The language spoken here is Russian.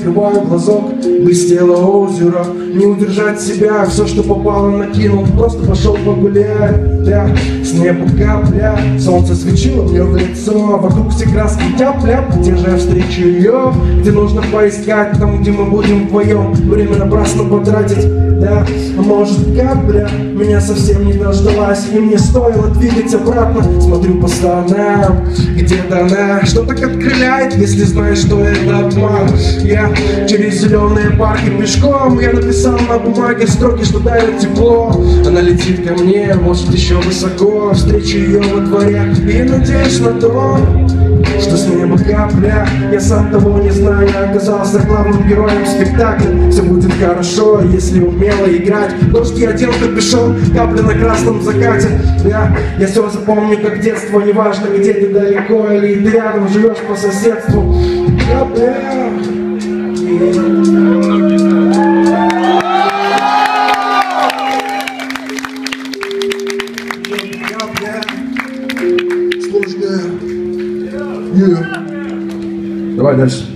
открываю глазок, блестело озеро. Не удержать себя, все, что попало, накинул. Просто пошел погулять, да. С неба капля, солнце свечило мне в лицо. Вокруг все краски тяп-ляп, где же я встречу ее? Где нужно поискать, там, где мы будем вдвоем. Время напрасно потратить, да. А может капля меня совсем не дождалась, и мне стоило двигать обратно. Смотрю по сторонам, где-то она что-то открыляет, если знаешь, что это обман. Я через зеленые парки пешком, я написал на бумаге строки, что дает тепло. Она летит ко мне, может еще высоко. Встречу ее во дворе и надеюсь на то, что с неба капля. Я сам того не знаю, оказался главным героем спектакля. Все будет хорошо, если умело играть. Дождь я одел капюшон, капля на красном закате. Я все запомню как детство, неважно где ты, далеко или ты рядом живешь по соседству. Капля. Сложная. Давай дальше.